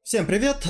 Всем привет!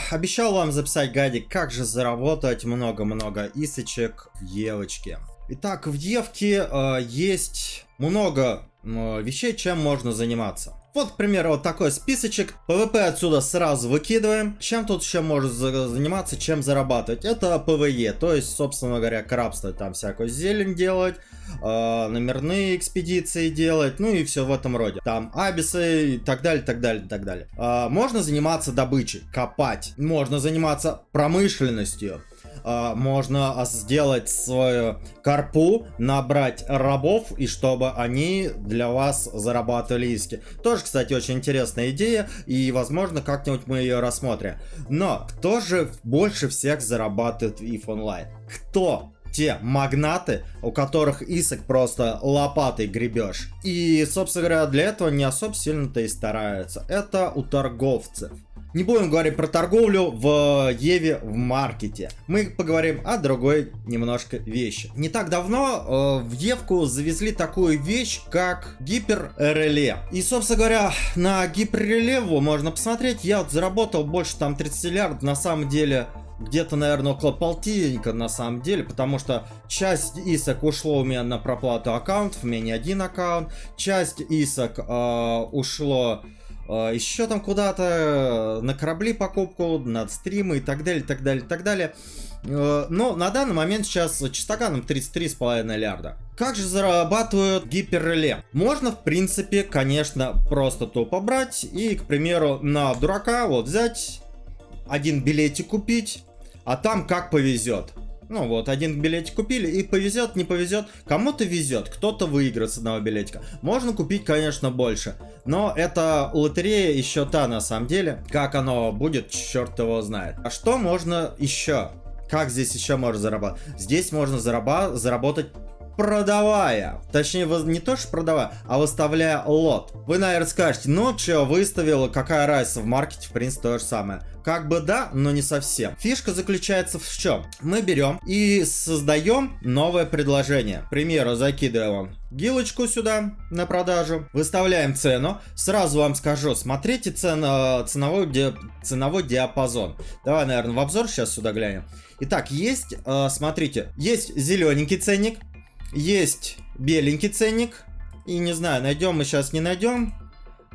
Обещал вам записать гайдик, как же заработать много-много исочек в Евочке. Итак, в Евке есть много вещей, чем можно заниматься. Вот, к примеру, вот такой списочек. ПВП отсюда сразу выкидываем. Чем тут еще можно заниматься, чем зарабатывать? Это ПВЕ, то есть, собственно говоря, крабство, там всякую зелень делать, номерные экспедиции делать, ну и все в этом роде. Там абисы и так далее, так далее, так далее. Можно заниматься добычей, копать. Можно заниматься промышленностью. Можно сделать свою карпу, набрать рабов, и чтобы они для вас зарабатывали иски. Тоже, кстати, очень интересная идея, и, возможно, как-нибудь мы ее рассмотрим. Но кто же больше всех зарабатывает в EVE Online? Кто? Те магнаты, у которых исок просто лопатой гребешь. И, собственно говоря, для этого не особо сильно-то и стараются. Это у торговцев. Не будем говорить про торговлю в Еве в маркете. Мы поговорим о другой немножко вещи. Не так давно в Евку завезли такую вещь, как гиперреле. И, собственно говоря, на гиперреле можно посмотреть. Я вот заработал больше там 30 миллиардов. На самом деле, где-то, наверное, около полтинника на самом деле. Потому что часть исок ушло у меня на проплату аккаунтов. У меня не один аккаунт. Часть исок ушло... еще там куда-то на корабли покупку, на стримы и так далее, так далее, так далее. Но на данный момент сейчас чистоганом 33,5 миллиарда. Как же зарабатывают гиперреле? Можно, в принципе, конечно, просто тупо брать и, к примеру, на дурака вот взять, один билетик купить, а там как повезет. Ну вот, один билетик купили, и повезет, не повезет. Кому-то везет, кто-то выиграет с одного билетика. Можно купить, конечно, больше. Но это лотерея еще та, на самом деле. Как оно будет, черт его знает. А что можно еще? Как здесь еще можно заработать? Здесь можно заработать, продавая. Точнее, не то что продавая, а выставляя лот. Вы, наверное, скажете, ну что, выставила, какая разница, в маркете, в принципе, то же самое. Как бы да, но не совсем. Фишка заключается в чем? Мы берем и создаем новое предложение. К примеру, закидываем гилочку сюда на продажу, выставляем цену. Сразу вам скажу, смотрите ценовой диапазон. Давай, наверное, в обзор сейчас сюда глянем. Итак, есть, смотрите, есть зелененький ценник, есть беленький ценник. И не знаю, найдем мы сейчас, не найдем.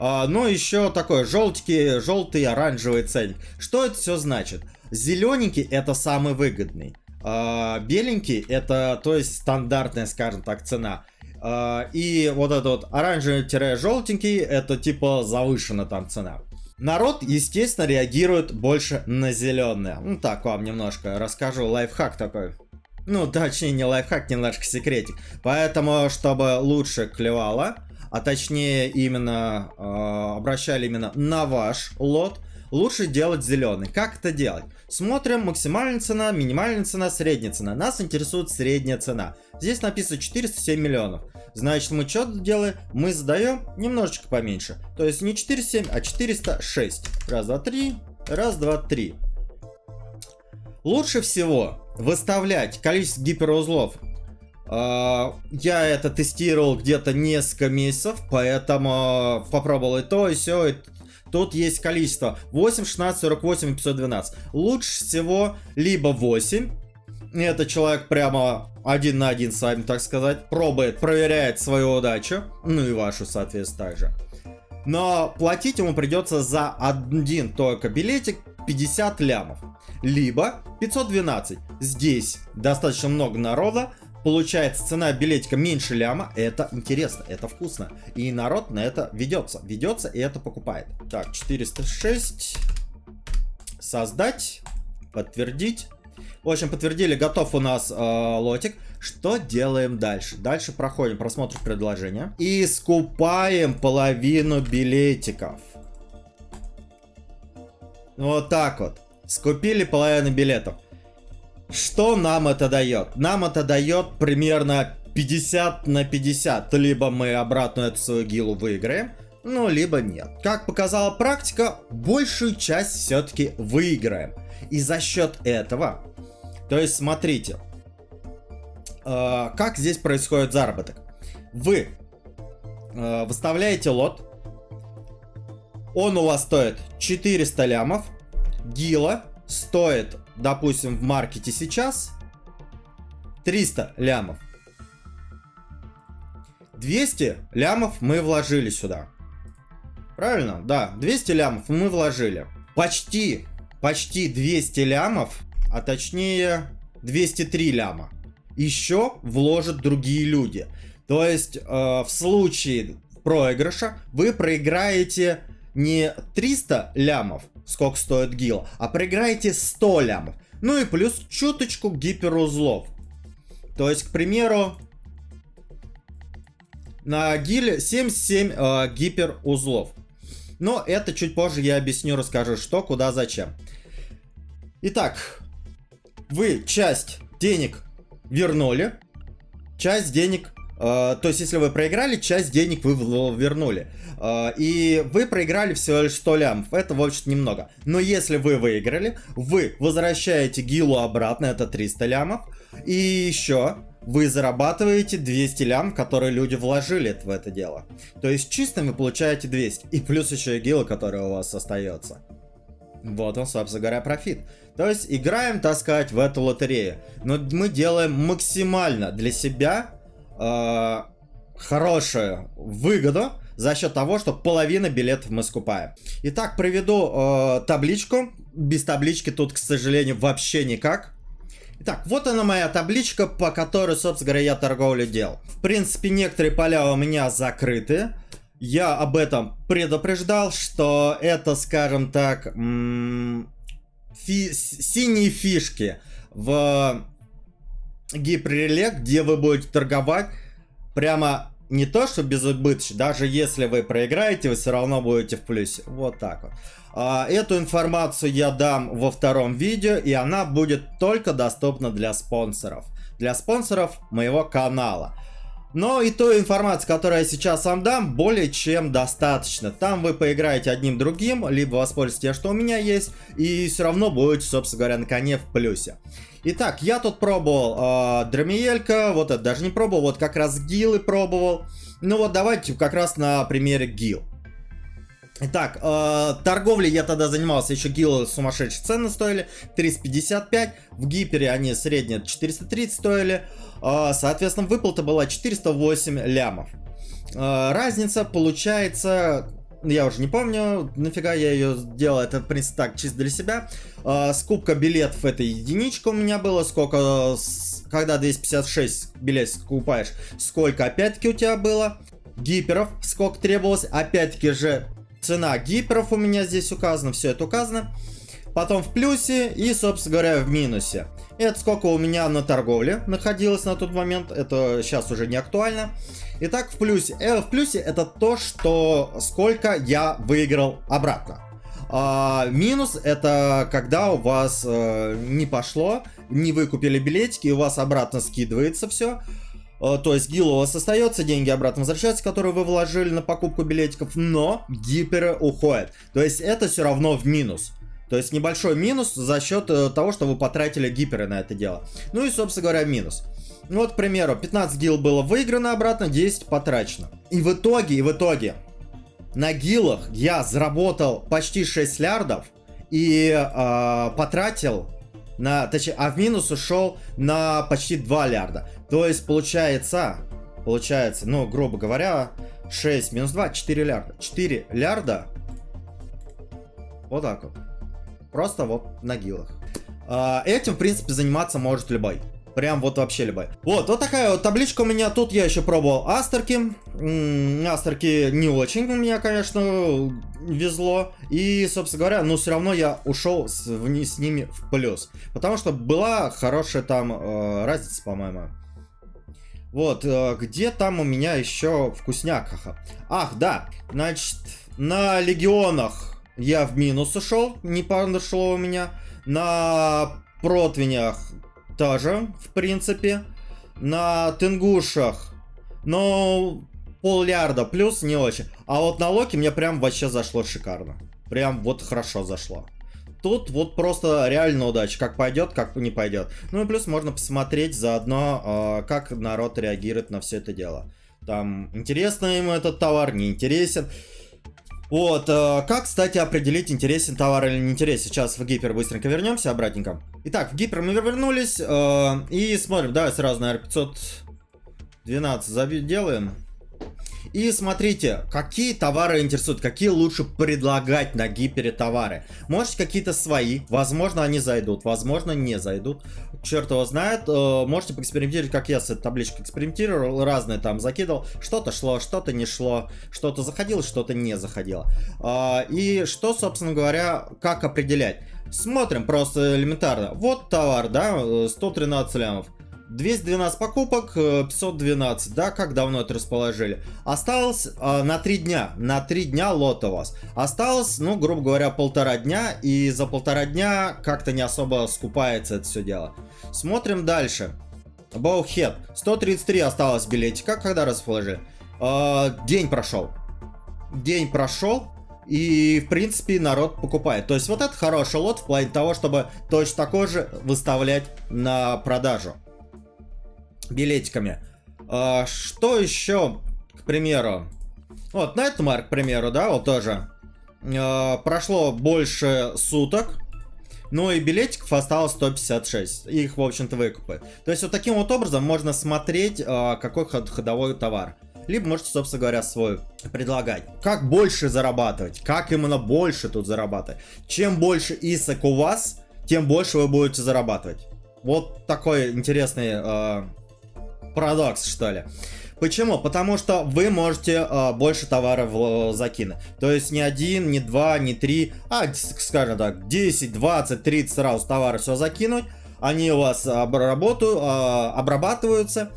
Но еще такой желтый, оранжевый ценник. Что это все значит? Зелененький это самый выгодный. Беленький это, то есть, стандартная, скажем так, цена. И вот этот вот оранжевый-желтенький это типа завышена там цена. Народ, естественно, реагирует больше на зеленое. Ну так, вам немножко расскажу, лайфхак такой. Ну, точнее, не лайфхак, немножко секретик. Поэтому, чтобы лучше клевало, а точнее именно обращали именно на ваш лот, лучше делать зеленый. Как это делать? Смотрим максимальная цена, минимальная цена, средняя цена. Нас интересует средняя цена. Здесь написано 407 миллионов. Значит, мы что делаем? Мы задаем немножечко поменьше. То есть не 407, а 406. Раз, два, три. Раз, два, три. Лучше всего выставлять количество гиперузлов. Я это тестировал где-то несколько месяцев, поэтому попробовал и то, и все. И тут есть количество 8, 16, 48 и 512. Лучше всего либо 8. Это человек прямо один на один с вами, так сказать. Пробует, проверяет свою удачу. Ну и вашу, соответственно, также. Но платить ему придется за один только билетик 50 лямов. Либо 512. Здесь достаточно много народа. Получается, цена билетика меньше ляма. Это интересно, это вкусно. И народ на это ведется. Ведется и это покупает. Так, 406. Создать. Подтвердить. В общем, подтвердили, готов у нас лотик. Что делаем дальше? Дальше проходим просмотр предложения. И скупаем половину билетиков. Вот так вот. Скупили половину билетов. Что нам это дает? Нам это дает примерно 50 на 50. Либо мы обратно эту свою гилу выиграем, ну, либо нет. Как показала практика, большую часть все-таки выиграем. И за счет этого, то есть смотрите, как здесь происходит заработок. Вы выставляете лот, Он у вас стоит 400 лямов. Гила стоит, допустим, в маркете сейчас 300 лямов. 200 лямов мы вложили сюда. Правильно? Да, 200 лямов мы вложили. Почти 200 лямов, а точнее 203 ляма еще вложат другие люди. То есть в случае проигрыша вы проиграете не 300 лямов, сколько стоит гил, а проиграете 100 лямов. Ну и плюс чуточку гиперузлов. То есть, к примеру, на гиле 77 гиперузлов. Но это чуть позже я объясню, расскажу, что, куда, зачем. Итак, вы часть денег вернули, часть денег... то есть, если вы проиграли, часть денег вы вернули. И вы проиграли всего лишь 100 лямов. Это, в общем, немного. Но если вы выиграли, вы возвращаете гилу обратно, это 300 лямов. И еще вы зарабатываете 200 лям, которые люди вложили в это дело. То есть, чисто вы получаете 200. И плюс еще и гила, которая у вас остается. Вот он, собственно говоря, профит. То есть, играем, так сказать, в эту лотерею. Но мы делаем максимально для себя хорошую выгоду за счет того, что половина билетов мы скупаем. Итак, приведу табличку. Без таблички тут, к сожалению, вообще никак. Итак, вот она моя табличка, по которой, собственно говоря, я торговлю делал. В принципе, некоторые поля у меня закрыты. Я об этом предупреждал, что это, скажем так, синие фишки в гиперреле, где вы будете торговать прямо не то, что безубыточно, даже если вы проиграете, вы все равно будете в плюсе. Вот так вот. Эту информацию я дам во втором видео, и она будет только доступна для спонсоров. Для спонсоров моего канала. Но и той информации, которую я сейчас вам дам, более чем достаточно. Там вы поиграете одним другим, либо воспользуетесь тем, что у меня есть, и все равно будете, собственно говоря, на коне в плюсе. Итак, я тут пробовал Драмиелька, вот это даже не пробовал, вот как раз гилы пробовал. Ну вот давайте как раз на примере гил. Итак, торговлей я тогда занимался, еще гилы сумасшедшие цены стоили, 355, в гипере они средние 430 стоили, соответственно выплата была 408 лямов. Разница получается, я уже не помню, нафига я ее делал, это в принципе так, чисто для себя. Скупка билетов это единичка у меня было, сколько, когда 256 билетов скупаешь, сколько опять-таки у тебя было. Гиперов сколько требовалось, опять-таки же цена гиперов у меня здесь указана, все это указано. Потом в плюсе и, собственно говоря, в минусе. Это сколько у меня на торговле находилось на тот момент, это сейчас уже не актуально. Итак, в плюсе это то, что сколько я выиграл обратно. Минус это когда у вас не пошло, не выкупили билетики, и у вас обратно скидывается все. То есть гил у вас остается, деньги обратно возвращаются, которые вы вложили на покупку билетиков, но гиперы уходят. То есть это все равно в минус. То есть небольшой минус за счет того, что вы потратили гиперы на это дело. Ну и, собственно говоря, минус. Ну вот, к примеру, 15 гил было выиграно обратно, 10 потрачено. И в итоге, на гилах я заработал почти 6 лярдов и потратил... точнее, а в минус ушел на почти 2 лярда. То есть получается, ну, грубо говоря, 6 минус 2, 4 лярда. 4 лярда. Вот так вот. Просто вот на гилах. Этим, в принципе, заниматься может любой. Прям вот вообще любой. Вот такая вот табличка у меня. Тут я еще пробовал астерки. Астерки не очень у меня, конечно, везло. И, собственно говоря, но все равно я ушел с ними в плюс. Потому что была хорошая там разница, по-моему. Вот, где там у меня еще вкусняк? Ах, да, значит, на легионах я в минус ушел, не пошло у меня. На противнях тоже, в принципе. На тенгушах, ну, пол-лярда плюс, не очень. А вот на локе мне прям вообще зашло шикарно. Прям вот хорошо зашло. Тут вот просто реально удача, как пойдет, как не пойдет. Ну и плюс можно посмотреть заодно, как народ реагирует на все это дело. Там, интересно ему этот товар, не интересен. Вот, как, кстати, определить, интересен товар или не интересен? Сейчас в гипер быстренько вернемся обратненько. Итак, в гипер мы вернулись, и смотрим, давай сразу, наверное, 512 делаем. И смотрите, какие товары интересуют, какие лучше предлагать на гипере товары. Может, какие-то свои, возможно, они зайдут, возможно, не зайдут. Черт его знает, можете поэкспериментировать, как я с этой табличкой экспериментировал, разные там закидывал. Что-то шло, что-то не шло, что-то заходило, что-то не заходило. И что, собственно говоря, как определять? Смотрим просто элементарно. Вот товар, да, 113 лямов. 212 покупок, 512, да, как давно это расположили. Осталось на 3 дня, на 3 дня лот у вас. Осталось, ну, грубо говоря, 1,5 дня, и за 1,5 дня как-то не особо скупается это все дело. Смотрим дальше. Bowhead, 133 осталось билетика, когда расположили? День прошел. День прошел. И, в принципе, народ покупает. То есть, вот это хороший лот в плане того, чтобы точно такой же выставлять на продажу билетиками. Что еще, к примеру? Вот, Nightmare, к примеру, да, вот тоже. Прошло больше суток. Ну и билетиков осталось 156. Их, в общем-то, выкупы. То есть, вот таким вот образом можно смотреть, какой ходовой товар. Либо можете, собственно говоря, свой предлагать. Как больше зарабатывать? Как именно больше тут зарабатывать? Чем больше исок у вас, тем больше вы будете зарабатывать. Вот такой интересный парадокс, что ли. Почему? Потому что вы можете больше товаров закинуть. То есть не один, не два, не три, а, скажем так, 10, 20, 30 сразу товаров все закинуть. Они у вас обрабатываются,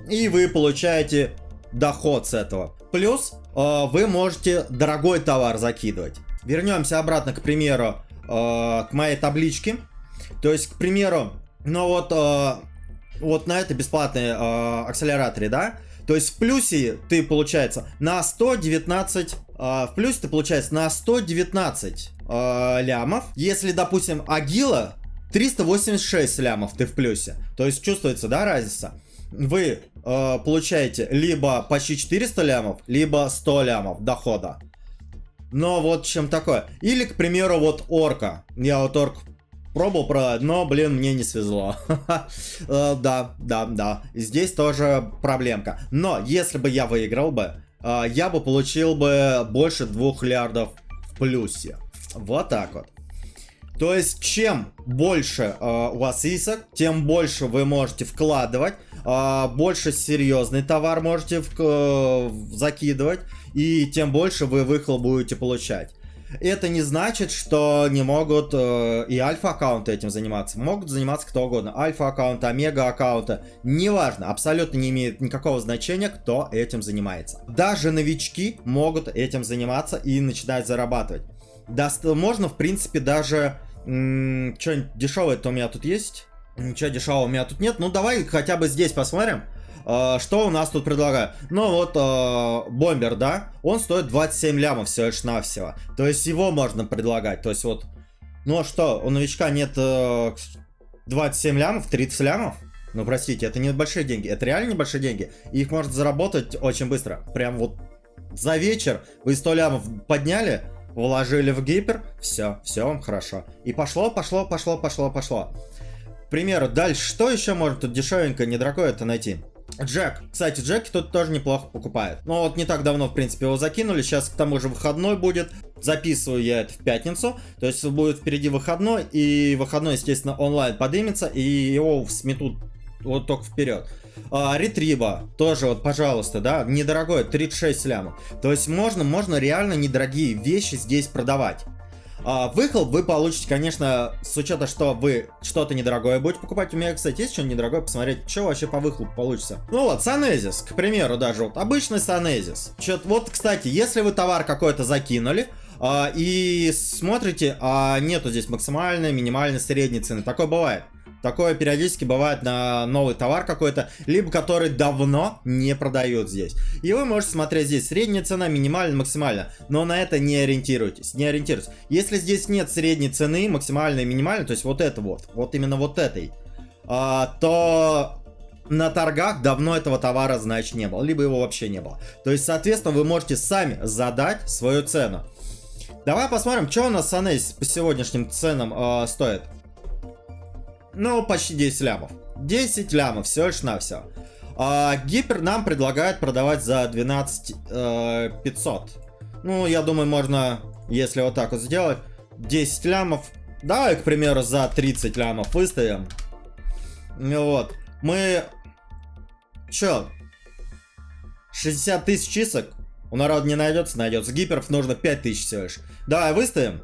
и вы получаете доход с этого. Плюс вы можете дорогой товар закидывать. Вернемся обратно, к примеру, к моей табличке. То есть, к примеру, ну вот на этой бесплатной акселераторе, да? То есть в плюсе ты, получается, на 119... в плюсе ты, получается, на 119 лямов. Если, допустим, Агила 386 лямов ты в плюсе. То есть чувствуется, да, разница? Вы получаете либо почти 400 лямов, либо 100 лямов дохода. Но вот чем такое. Или, к примеру, вот Орка. Я вот Орку пробовал продать, но, блин, мне не свезло. Да. Здесь тоже проблемка. Но если бы я выиграл бы, я бы получил бы больше 2 лярдов в плюсе. Вот так вот. То есть, чем больше у вас исок, тем больше вы можете вкладывать, больше серьезный товар можете закидывать, и тем больше вы выхлоп будете получать. Это не значит, что не могут и альфа-аккаунты этим заниматься. Могут заниматься кто угодно. Альфа-аккаунты, омега-аккаунты. Неважно, абсолютно не имеет никакого значения, кто этим занимается. Даже новички могут этим заниматься и начинать зарабатывать. Можно, в принципе, даже... Что-нибудь дешевое-то у меня тут есть? Ничего дешевого у меня тут нет. Ну, давай хотя бы здесь посмотрим. Что у нас тут предлагают? Ну вот, бомбер, да? Он стоит 27 лямов всего лишь навсего. То есть его можно предлагать. То есть вот, ну а что, у новичка нет 27 лямов, 30 лямов? Ну простите, это не большие деньги. Это реально небольшие деньги. И их можно заработать очень быстро. Прям вот за вечер вы 100 лямов подняли, вложили в гипер, все вам хорошо. И пошло. К примеру, дальше, что еще можно тут дешевенько, недорогое это найти? Джек. Кстати, Джеки тут тоже неплохо покупает. Но вот не так давно, в принципе, его закинули. Сейчас, к тому же, выходной будет. Записываю я это в пятницу. То есть будет впереди выходной. И выходной, естественно, онлайн поднимется. И его сметут вот только вперед. Ретриба. Тоже вот, пожалуйста, да. Недорогой, 36 лямов. То есть можно реально недорогие вещи здесь продавать. Выхлоп вы получите, конечно, с учетом, что вы что-то недорогое будете покупать. У меня, кстати, есть что-то недорогое, посмотреть, что вообще по выхлопу получится. Ну вот, Санезис, к примеру, даже вот обычный Санезис. Вот, кстати, если вы товар какой-то закинули и смотрите, нету здесь максимальной, минимальной, средней цены. Такое бывает. Такое периодически бывает на новый товар какой-то, либо который давно не продают здесь. И вы можете смотреть здесь средняя цена, минимальная, максимальная. Но на это не ориентируйтесь, Если здесь нет средней цены, максимальной, минимальной, то есть вот это вот именно вот этой, то на торгах давно этого товара, значит, не было, либо его вообще не было. То есть, соответственно, вы можете сами задать свою цену. Давай посмотрим, что у нас Санейс по сегодняшним ценам стоит. Ну, почти 10 лямов. 10 лямов, всего лишь навсего. Гипер нам предлагает продавать за 12 500. Ну, я думаю, можно, если вот так вот сделать, 10 лямов. Давай, к примеру, за 30 лямов выставим. Вот. Мы... Чё? 60 тысяч искок? У народа не найдется, найдется. Гиперов нужно 5000 всего лишь. Давай, выставим.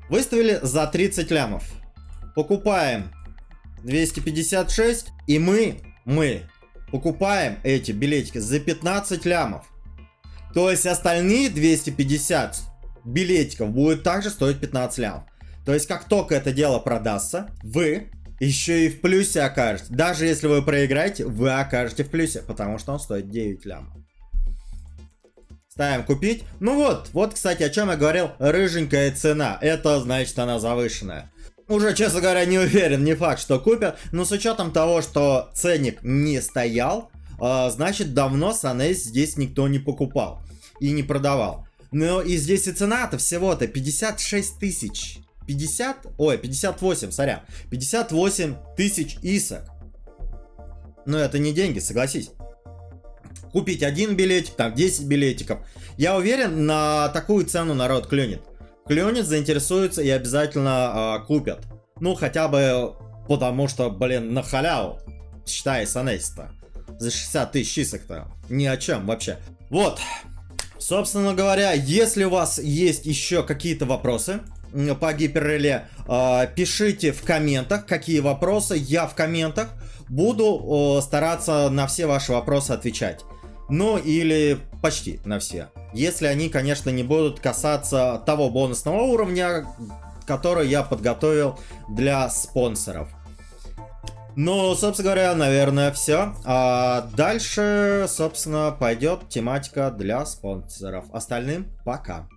Выставили за 30 лямов. Покупаем 256. И мы покупаем эти билетики за 15 лямов. То есть остальные 250 билетиков будут также стоить 15 лямов. То есть как только это дело продастся, вы еще и в плюсе окажете. Даже если вы проиграете, вы окажете в плюсе, потому что он стоит 9 лямов. Ставим купить. Ну вот, кстати, о чем я говорил, рыженькая цена. Это значит, она завышенная. Уже, честно говоря, не уверен, не факт, что купят. Но с учетом того, что ценник не стоял, значит, давно Санейс здесь никто не покупал и не продавал. Но и здесь и цена-то всего-то 56 тысяч. 58, сорян. 58 тысяч исок. Но это не деньги, согласись. Купить один билетик, там 10 билетиков. Я уверен, на такую цену народ клюнет. Клюнет, заинтересуется и обязательно купят. Ну, хотя бы потому что, блин, на халяву. Считай, Санейс-то. За 60 тысяч исок-то. Ни о чем вообще. Вот. Собственно говоря, если у вас есть еще какие-то вопросы по гиперреле, пишите в комментах, какие вопросы. Я в комментах буду стараться на все ваши вопросы отвечать. Ну или почти на все. Если они, конечно, не будут касаться того бонусного уровня, который я подготовил для спонсоров. Ну, собственно говоря, наверное, все. А дальше, собственно, пойдет тематика для спонсоров. Остальным пока.